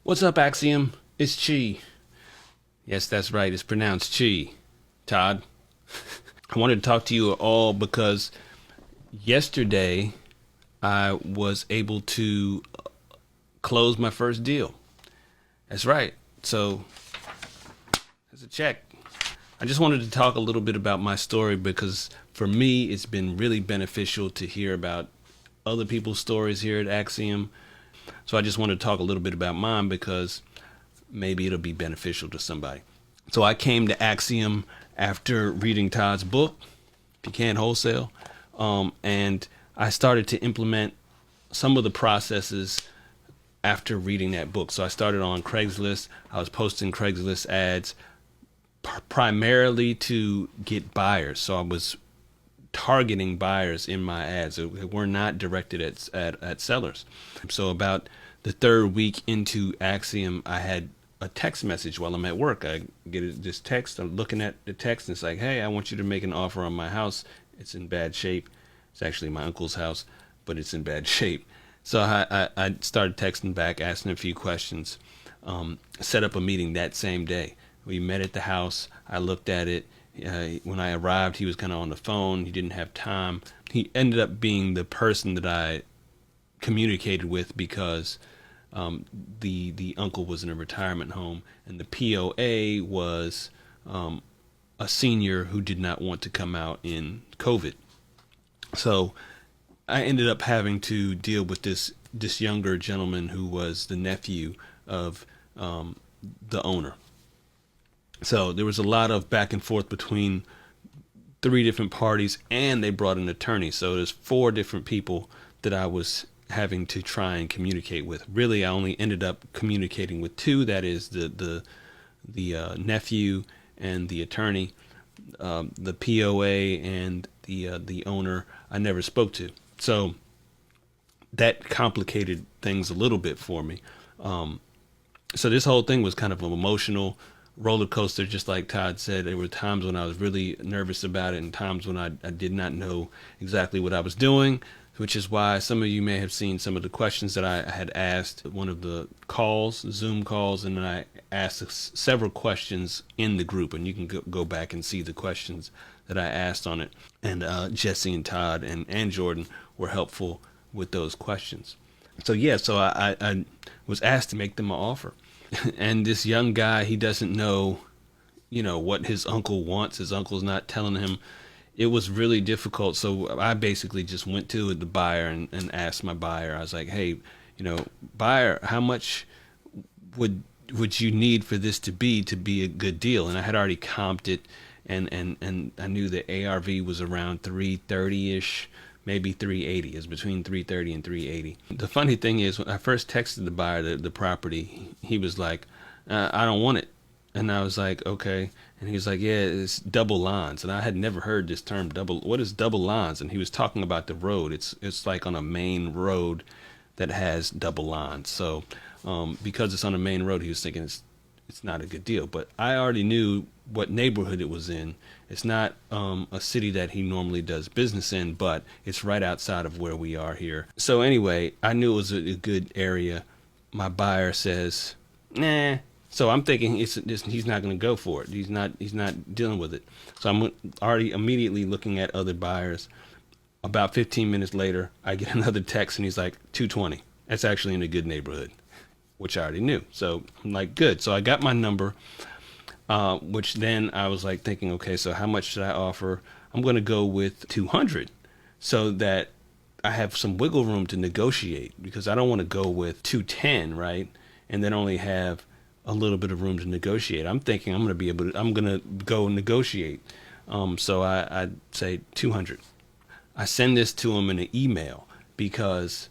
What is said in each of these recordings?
What's up, Axiom? It's Chi. Yes, that's right. It's pronounced Chi. Todd. I wanted to talk to you all because yesterday I was able to close my first deal. That's right. So, there's a check. I just wanted to talk a little bit about my story because for me, it's been really beneficial to hear about other people's stories here at Axiom. So I just wanted to talk a little bit about mine because maybe it'll be beneficial to somebody. So I came to Axiom after reading Todd's book, If You Can't Wholesale, and I started to implement some of the processes after reading that book. So I started on Craigslist. I was posting Craigslist ads primarily to get buyers. So I was targeting buyers in my ads. They were not directed at sellers. So about the third week into Axiom, I had a text message while I'm at work. I get this text. I'm looking at the text, and it's like, hey, I want you to make an offer on my house. It's in bad shape. It's actually my uncle's house, but it's in bad shape. So I started texting back, asking a few questions, set up a meeting that same day. We met at the house. I looked at it. When I arrived, he was kind of on the phone. He didn't have time. He ended up being the person that I communicated with because the uncle was in a retirement home, and the POA was a senior who did not want to come out in COVID. So I ended up having to deal with this younger gentleman who was the nephew of the owner. So there was a lot of back and forth between three different parties, and they brought an attorney. So there's four different people that I was having to try and communicate with. Really, I only ended up communicating with two. That is the nephew and the attorney. The POA and the owner I never spoke to. So that complicated things a little bit for me. So this whole thing was kind of an emotional roller coaster, just like Todd said. There were times when I was really nervous about it and times when I did not know exactly what I was doing, which is why some of you may have seen some of the questions that I had asked one of the calls, Zoom calls, and then I asked several questions in the group, and you can go back and see the questions that I asked on it. And Jesse and Todd and Jordan were helpful with those questions. So I was asked to make them an offer. And this young guy, he doesn't know, what his uncle wants. His uncle's not telling him. It was really difficult. So I basically just went to the buyer and asked my buyer. I was like, hey, buyer, how much would you need for this to be a good deal? And I had already comped it, and I knew the ARV was around 330-ish. Maybe 380. Is between 330 and 380. The funny thing is, when I first texted the buyer the property, he was like, I don't want it. And I was like, okay. And he was like, yeah, it's double lines. And I had never heard this term double. What is double lines? And he was talking about the road. It's like on a main road that has double lines. So because it's on a main road, he was thinking it's not a good deal. But I already knew what neighborhood it was in. It's not a city that he normally does business in, but it's right outside of where we are here. So anyway, I knew it was a good area. My buyer says, nah. So I'm thinking he's not going to go for it. He's not dealing with it. So I'm already immediately looking at other buyers. About 15 minutes later, I get another text, and he's like, 220. That's actually in a good neighborhood, which I already knew. So I'm like, good. So I got my number. Which then I was like thinking, okay, so how much should I offer? I'm going to go with 200 so that I have some wiggle room to negotiate, because I don't want to go with 210, right? And then only have a little bit of room to negotiate. I'm thinking I'm going to go negotiate. So I say 200. I send this to him in an email because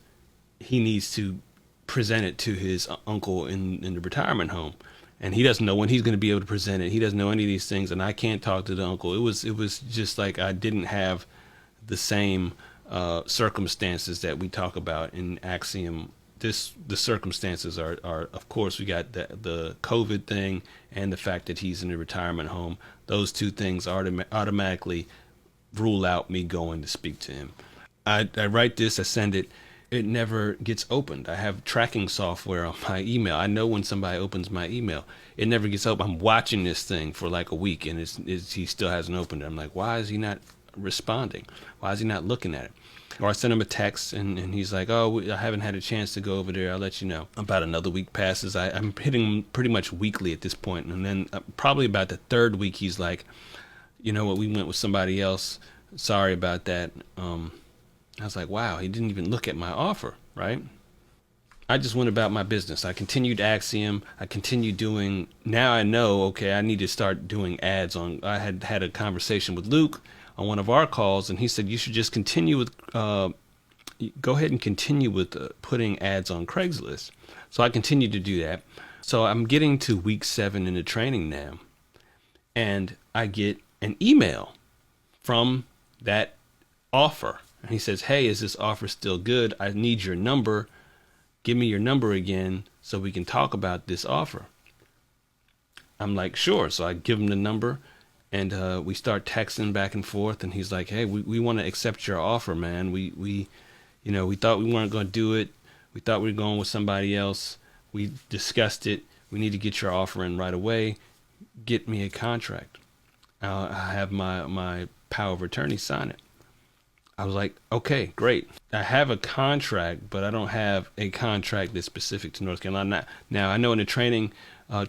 he needs to present it to his uncle in the retirement home. And he doesn't know when he's going to be able to present it. He doesn't know any of these things, and I can't talk to the uncle. It was just like I didn't have the same circumstances that we talk about in Axiom. The circumstances are of course, we got the COVID thing and the fact that he's in a retirement home. Those two things automatically rule out me going to speak to him. I write this, I send it, it never gets opened. I have tracking software on my email. I know when somebody opens my email. It never gets open. I'm watching this thing for like a week, and he still hasn't opened it. I'm like, why is he not responding? Why is he not looking at it? Or I send him a text, and he's like, oh, I haven't had a chance to go over there. I'll let you know. About another week passes. I'm hitting him pretty much weekly at this point. And then probably about the third week, he's like, you know what, we went with somebody else. Sorry about that. I was like, wow, he didn't even look at my offer, right? I just went about my business. I continued Axiom. I continued doing, now I know, okay, I need to start doing ads on, I had a conversation with Luke on one of our calls, and he said, you should just continue with, go ahead and continue with putting ads on Craigslist. So I continued to do that. So I'm getting to week 7 in the training now, and I get an email from that offer. And he says, hey, is this offer still good? I need your number. Give me your number again so we can talk about this offer. I'm like, sure. So I give him the number, and we start texting back and forth. And he's like, hey, we want to accept your offer, man. We thought we weren't going to do it. We thought we were going with somebody else. We discussed it. We need to get your offer in right away. Get me a contract. I have my power of attorney sign it. I was like, okay, great. I have a contract, but I don't have a contract that's specific to North Carolina. Now, I know in the training,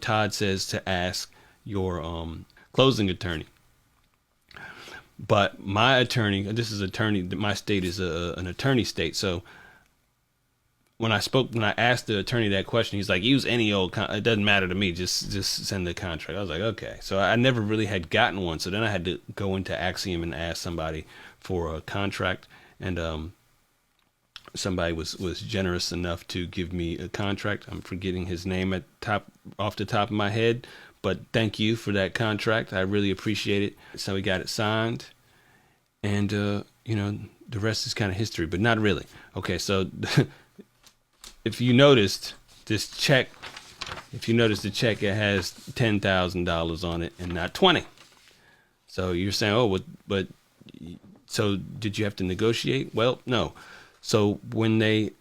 Todd says to ask your closing attorney. But my attorney, this is attorney, my state is an attorney state. So when I asked the attorney that question, he's like, use any old, it doesn't matter to me, just send the contract. I was like, okay. So I never really had gotten one. So then I had to go into Axiom and ask somebody for a contract, and somebody was generous enough to give me a contract. I'm forgetting his name off the top of my head, but thank you for that contract. I really appreciate it. So we got it signed, and the rest is kind of history, but not really. Okay, so if you noticed this check, the check, it has $10,000 on it and not 20. So you're saying, oh, but so did you have to negotiate? Well, no. So when they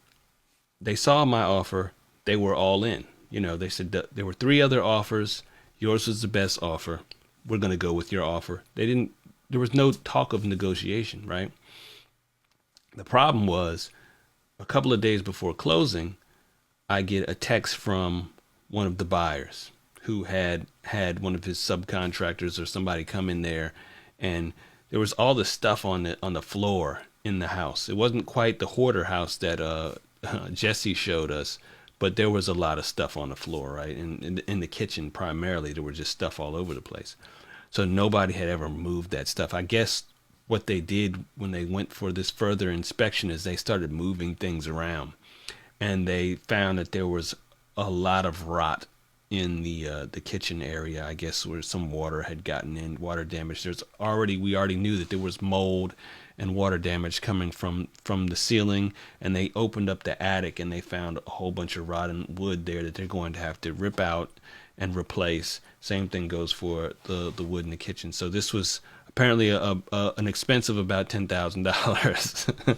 saw my offer, they were all in. They said that there were 3 other offers. Yours was the best offer. We're going to go with your offer. There was no talk of negotiation, right? The problem was, a couple of days before closing, I get a text from one of the buyers who had one of his subcontractors or somebody come in there, and there was all the stuff on the floor in the house. It wasn't quite the hoarder house that Jesse showed us, but there was a lot of stuff on the floor, right? And in the kitchen primarily, there was just stuff all over the place. So nobody had ever moved that stuff. I guess what they did when they went for this further inspection is they started moving things around, and they found that there was a lot of rot in the kitchen area, I guess, where some water had gotten in, water damage. We already knew that there was mold and water damage coming from the ceiling, and they opened up the attic and they found a whole bunch of rotten wood there that they're going to have to rip out and replace. Same thing goes for the wood in the kitchen. So this was apparently an expense of about $10,000.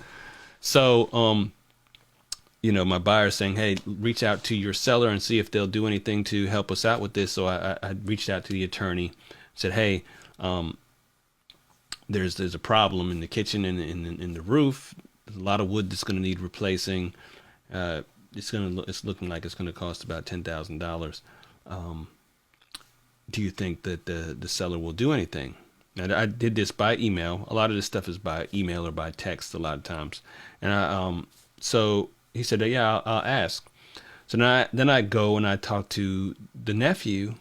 So, my buyer saying, hey, reach out to your seller and see if they'll do anything to help us out with this. So I reached out to the attorney, said, hey, there's a problem in the kitchen and in the roof. There's a lot of wood that's going to need replacing. It's looking like it's going to cost about $10,000. Do you think that the seller will do anything? Now, I did this by email. A lot of this stuff is by email or by text a lot of times. And so he said, yeah, I'll ask. So then I go and I talk to the nephew,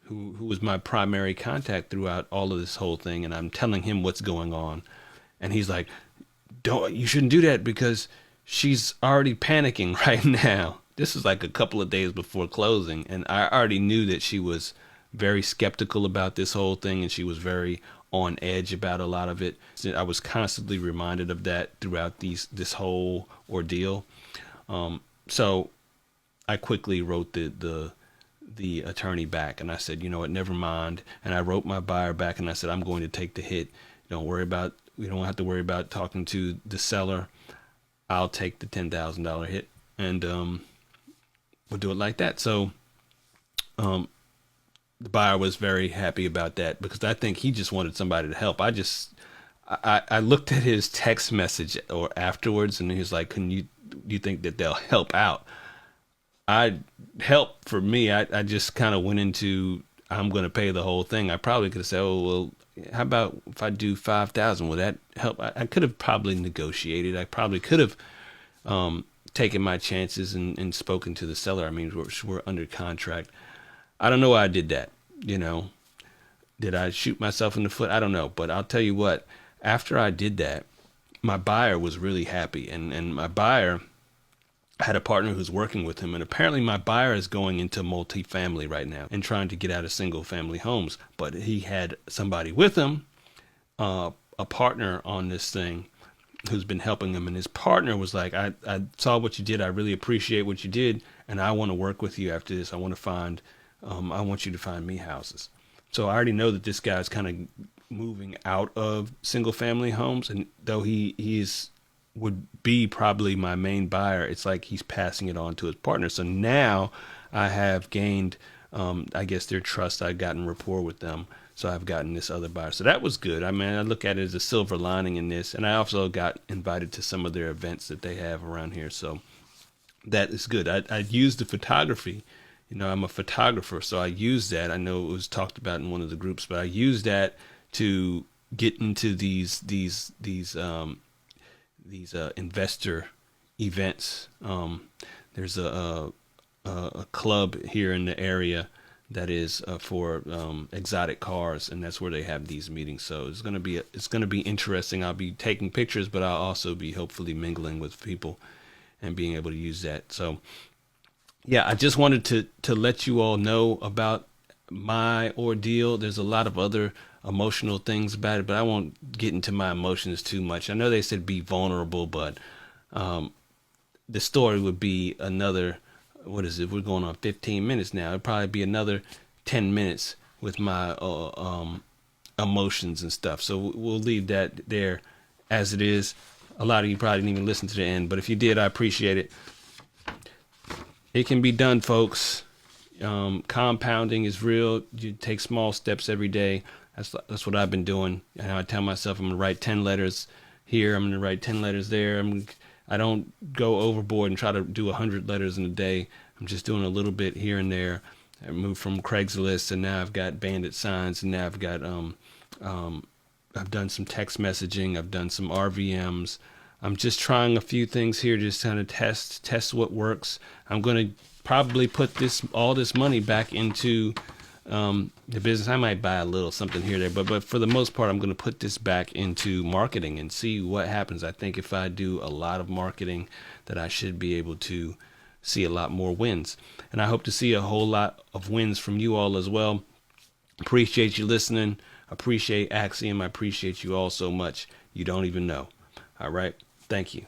who was my primary contact throughout all of this whole thing, and I'm telling him what's going on. And he's like, you shouldn't do that because she's already panicking right now. This was like a couple of days before closing, and I already knew that she was very skeptical about this whole thing, and she was very on edge about a lot of it. I was constantly reminded of that throughout this whole ordeal. So I quickly wrote the attorney back, and I said, you know what, never mind. And I wrote my buyer back, and I said, I'm going to take the hit. We don't have to worry about talking to the seller. I'll take the $10,000 hit, and we'll do it like that. So the buyer was very happy about that because I think he just wanted somebody to help. I looked at his text message or afterwards, and he was like, do you think that they'll help out? I help for me. I just kind of went into, I'm going to pay the whole thing. I probably could have said, oh, well, how about if I do 5,000? Will that help? I could have probably negotiated. I probably could have taken my chances and spoken to the seller. I mean, we're under contract. I don't know why I did that. You know, did I shoot myself in the foot? I don't know. But I'll tell you what, after I did that, my buyer was really happy. And my buyer had a partner who's working with him. And apparently my buyer is going into multifamily right now and trying to get out of single family homes. But he had somebody with him, a partner on this thing who's been helping him. And his partner was like, I saw what you did. I really appreciate what you did. And I want to work with you after this. I want you to find me houses. So I already know that this guy's kind of moving out of single family homes. And though he's would be probably my main buyer, it's like he's passing it on to his partner. So now I have gained, I guess, their trust. I've gotten rapport with them. So I've gotten this other buyer. So that was good. I mean, I look at it as a silver lining in this. And I also got invited to some of their events that they have around here. So that is good. I used the photography. You know, I'm a photographer, so I use that. I know it was talked about in one of the groups, but I use that to get into these investor events. There's a club here in the area that is for exotic cars, and that's where they have these meetings. So it's gonna be interesting. I'll be taking pictures, but I'll also be hopefully mingling with people and being able to use that. So yeah, I just wanted to let you all know about my ordeal. There's a lot of other emotional things about it, but I won't get into my emotions too much. I know they said be vulnerable, but the story would be another, what is it? We're going on 15 minutes now. It'd probably be another 10 minutes with my emotions and stuff. So we'll leave that there as it is. A lot of you probably didn't even listen to the end, but if you did, I appreciate it. It can be done, folks. Compounding is real. You take small steps every day. That's what I've been doing. And I tell myself I'm going to write 10 letters here. I'm going to write 10 letters there. I don't go overboard and try to do 100 letters in a day. I'm just doing a little bit here and there. I moved from Craigslist, and now I've got bandit signs, and now I've got I've done some text messaging. I've done some RVMs. I'm just trying a few things here, just kind of test what works. I'm going to probably put all this money back into the business. I might buy a little something here or there, but for the most part, I'm going to put this back into marketing and see what happens. I think if I do a lot of marketing, that I should be able to see a lot more wins. And I hope to see a whole lot of wins from you all as well. Appreciate you listening. Appreciate Axiom. I appreciate you all so much. You don't even know. All right. Thank you.